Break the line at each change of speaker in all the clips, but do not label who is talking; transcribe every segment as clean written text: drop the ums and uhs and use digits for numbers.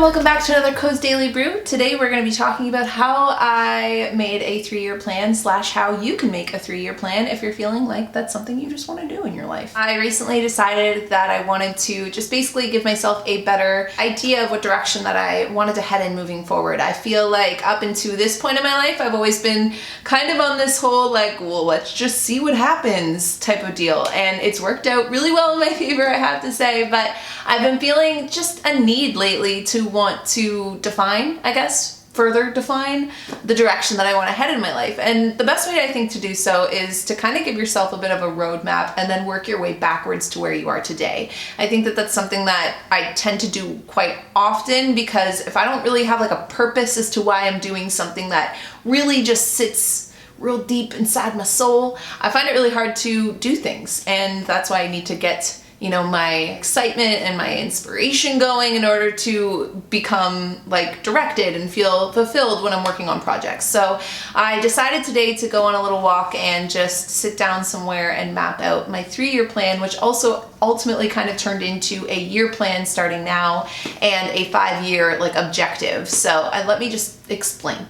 and welcome back to another Koze Daily Brew. Today we're going to be talking about how I made a 3-year plan / how you can make a 3-year plan if you're feeling like that's something you just want to do in your life. I recently decided that I wanted to just basically give myself a better idea of what direction that I wanted to head in moving forward. I feel like up until this point in my life I've always been kind of on this whole like, well, let's just see what happens type of deal, and it's worked out really well in my favor, I have to say, but I've been feeling just a need lately to want to define, I guess, further define the direction that I want to head in my life. And the best way I think to do so is to kind of give yourself a bit of a roadmap and then work your way backwards to where you are today. I think that that's something that I tend to do quite often, because if I don't really have like a purpose as to why I'm doing something that really just sits real deep inside my soul, I find it really hard to do things. And that's why I need to get my excitement and my inspiration going in order to become like directed and feel fulfilled when I'm working on projects. So I decided today to go on a little walk and just sit down somewhere and map out my 3-year plan, which also ultimately kind of turned into a year plan starting now and a 5-year like objective. So let me just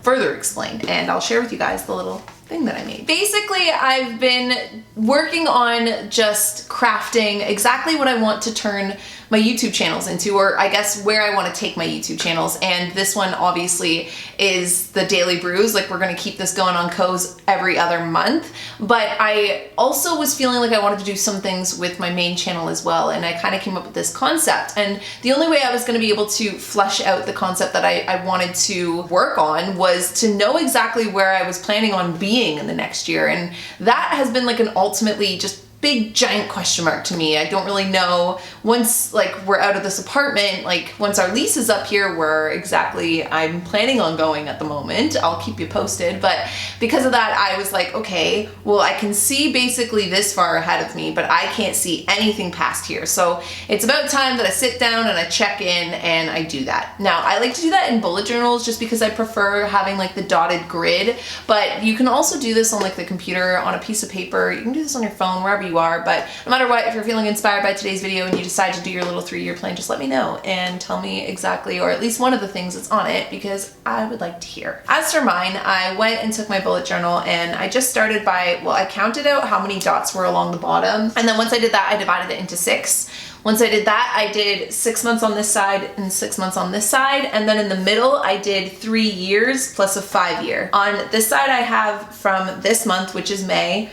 further explain, and I'll share with you guys the little thing that I made. Basically, I've been working on just crafting exactly what I want to turn my YouTube channels into, or I guess where I want to take my YouTube channels. And this one obviously is the Daily Brews. Like, we're going to keep this going on Koze every other month. But I also was feeling like I wanted to do some things with my main channel as well. And I kind of came up with this concept. And the only way I was going to be able to flesh out the concept that I wanted to work on was to know exactly where I was planning on being in the next year. And that has been like an ultimately just big giant question mark to me. I don't really know, once like we're out of this apartment, like once our lease is up here, where exactly I'm planning on going at the moment. I'll keep you posted. But because of that, I was like, okay, well, I can see basically this far ahead of me, but I can't see anything past here. So it's about time that I sit down and I check in and I do that. Now, I like to do that in bullet journals just because I prefer having like the dotted grid, but you can also do this on like the computer, on a piece of paper. You can do this on your phone, wherever you are. But no matter what, if you're feeling inspired by today's video and you decide to do your little 3-year plan, just let me know and tell me exactly, or at least one of the things that's on it, because I would like to hear. As for mine, I went and took my bullet journal and I just started by, well, I counted out how many dots were along the bottom. And then once I did that, I divided it into 6. Once I did that, I did 6 months on this side and 6 months on this side. And then in the middle, I did 3 years plus a 5-year. On this side, I have from this month, which is May,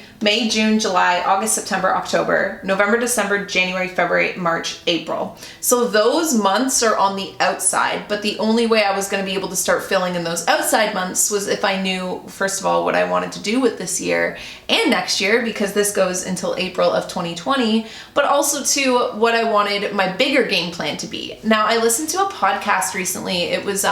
June, July, August, September, October, November, December, January, February, March, April. So those months are on the outside, but the only way I was going to be able to start filling in those outside months was if I knew, first of all, what I wanted to do with this year and next year, because this goes until April of 2020, but also to what I wanted my bigger game plan to be. Now, I listened to a podcast recently. It was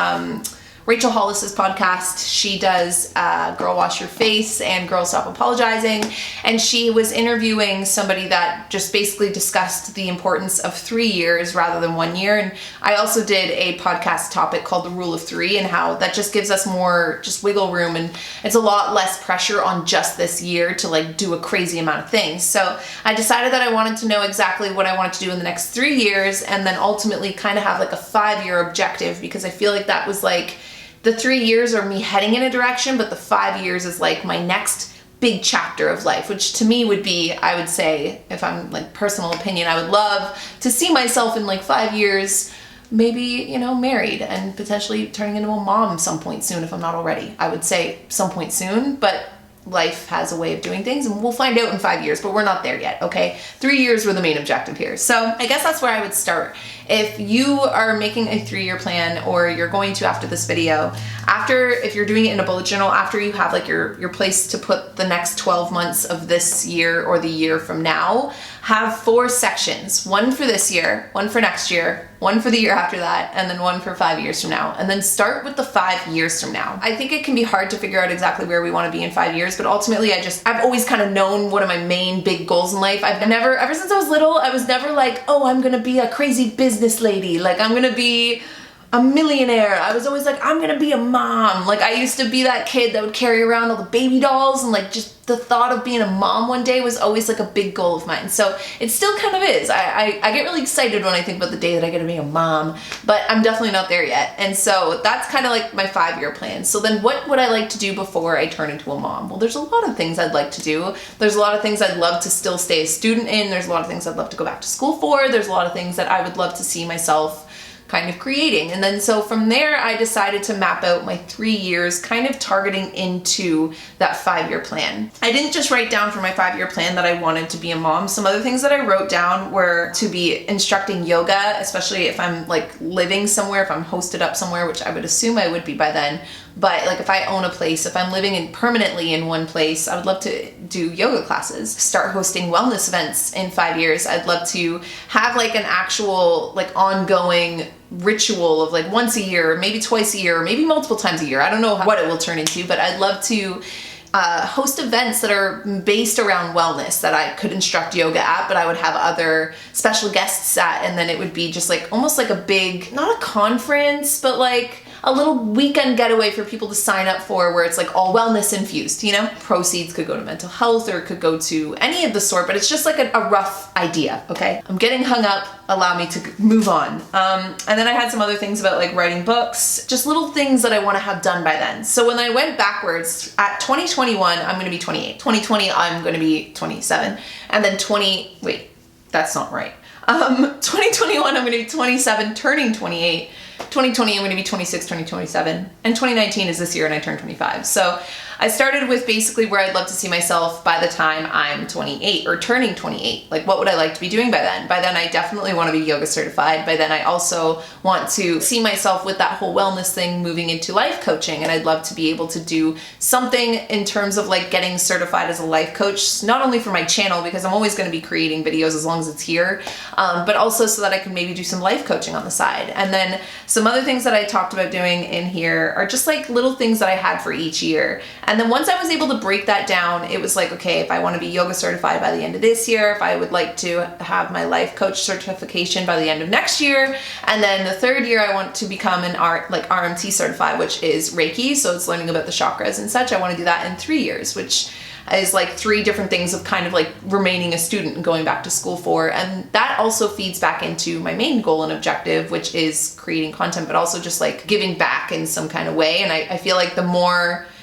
Rachel Hollis's podcast. She does Girl Wash Your Face and Girl Stop Apologizing. And she was interviewing somebody that just basically discussed the importance of 3 years rather than 1 year. And I also did a podcast topic called The Rule of 3, and how that just gives us more just wiggle room, and it's a lot less pressure on just this year to like do a crazy amount of things. So I decided that I wanted to know exactly what I wanted to do in the next 3 years, and then ultimately kind of have like a 5-year objective, because I feel like that was like, the 3 years are me heading in a direction, but the 5 years is like my next big chapter of life, which to me would be, I would say, if I'm like personal opinion, I would love to see myself in like 5 years, maybe, married and potentially turning into a mom some point soon, if I'm not already. I would say some point soon, but life has a way of doing things, and we'll find out in 5 years, but we're not there yet, okay? 3 years were the main objective here. So I guess that's where I would start. If you are making a 3-year plan, or you're going to after this video, if you're doing it in a bullet journal, after you have like your place to put the next 12 months of this year or the year from now, have 4 sections. 1 for this year, 1 for next year, 1 for the year after that, and then 1 for 5 years from now. And then start with the 5 years from now. I think it can be hard to figure out exactly where we want to be in 5 years, but ultimately I've always kind of known what are my main big goals in life. Ever since I was little, I was never like, oh, I'm gonna be a crazy business lady. Like, I'm gonna be a millionaire. I was always like, I'm gonna be a mom. Like, I used to be that kid that would carry around all the baby dolls and like just the thought of being a mom one day was always like a big goal of mine. So it still kind of is. I get really excited when I think about the day that I get to be a mom, but I'm definitely not there yet. And so that's kind of like my 5-year plan. So then what would I like to do before I turn into a mom? Well, there's a lot of things I'd like to do. There's a lot of things I'd love to still stay a student in. There's a lot of things I'd love to go back to school for. There's a lot of things that I would love to see myself kind of creating. And then so from there, I decided to map out my 3 years, kind of targeting into that 5-year plan. I didn't just write down for my 5-year plan that I wanted to be a mom. Some other things that I wrote down were to be instructing yoga, especially if I'm like living somewhere, if I'm hosted up somewhere, which I would assume I would be by then. But like if I own a place, if I'm living permanently in one place, I would love to do yoga classes, start hosting wellness events in 5 years. I'd love to have like an actual like ongoing ritual of like once a year, maybe twice a year, maybe multiple times a year. I don't know what it will turn into, but I'd love to host events that are based around wellness that I could instruct yoga at, but I would have other special guests at, and then it would be just like almost like a big, not a conference, but like a little weekend getaway for people to sign up for where it's like all wellness infused, you know? Proceeds could go to mental health or it could go to any of the sort, but it's just like a rough idea, okay? I'm getting hung up, allow me to move on. And then I had some other things about like writing books, just little things that I wanna have done by then. So when I went backwards, at 2021, I'm gonna be 28. 2020, I'm gonna be 27. And then wait, that's not right. 2021, I'm gonna be 27, turning 28. 2020, I'm gonna be 26, turning 27. And 2019 is this year and I turned 25. So I started with basically where I'd love to see myself by the time I'm 28 or turning 28. Like what would I like to be doing by then? By then I definitely want to be yoga certified. By then I also want to see myself with that whole wellness thing moving into life coaching, and I'd love to be able to do something in terms of like getting certified as a life coach, not only for my channel because I'm always going to be creating videos as long as it's here, but also so that I can maybe do some life coaching on the side. And then some other things that I talked about doing in here are just like little things that I had for each year. And then once I was able to break that down, it was like, okay, if I want to be yoga certified by the end of this year, if I would like to have my life coach certification by the end of next year, and then the 3rd year I want to become an RMT certified, which is Reiki, so it's learning about the chakras and such. I want to do that in 3 years, which is like 3 different things of kind of like remaining a student and going back to school for. And that also feeds back into my main goal and objective, which is creating content, but also just like giving back in some kind of way. And I feel like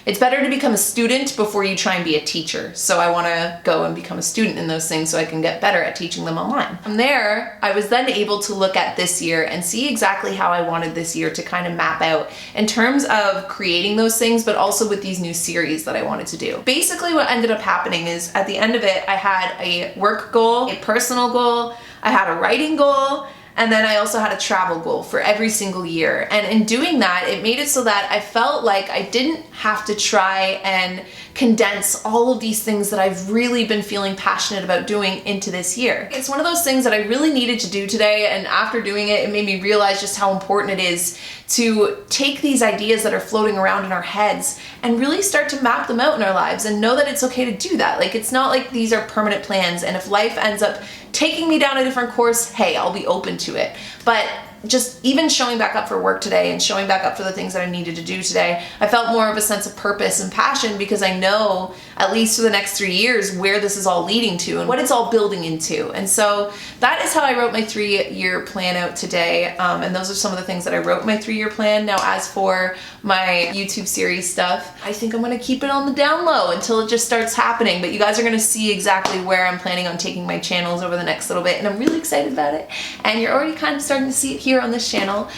it's better to become a student before you try and be a teacher. So I want to go and become a student in those things so I can get better at teaching them online. From there, I was then able to look at this year and see exactly how I wanted this year to kind of map out in terms of creating those things, but also with these new series that I wanted to do. Basically what ended up happening is at the end of it, I had a work goal, a personal goal, I had a writing goal, and then I also had a travel goal for every single year. And in doing that, it made it so that I felt like I didn't have to try and condense all of these things that I've really been feeling passionate about doing into this year. It's one of those things that I really needed to do today, and after doing it, it made me realize just how important it is to take these ideas that are floating around in our heads and really start to map them out in our lives and know that it's okay to do that. Like, it's not like these are permanent plans, and if life ends up taking me down a different course, hey, I'll be open to it. But just even showing back up for work today and showing back up for the things that I needed to do today, I felt more of a sense of purpose and passion because I know, at least for the next 3 years, where this is all leading to and what it's all building into. And so that is how I wrote my 3-year plan out today. And those are some of the things that I wrote in my 3-year plan. Now, as for my YouTube series stuff, I think I'm gonna keep it on the down low until it just starts happening. But you guys are gonna see exactly where I'm planning on taking my channels over the next little bit, and I'm really excited about it. And you're already kind of starting to see it here on this channel.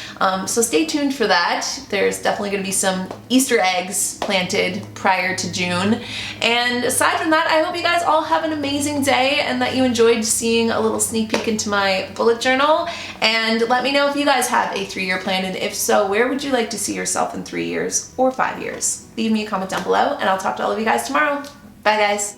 So stay tuned for that. There's definitely gonna be some Easter eggs planted prior to June. And aside from that, I hope you guys all have an amazing day and that you enjoyed seeing a little sneak peek into my bullet journal. And let me know if you guys have a 3-year plan, and if so, where would you like to see yourself in 3 years or 5 years? Leave me a comment down below, and I'll talk to all of you guys tomorrow. Bye, guys.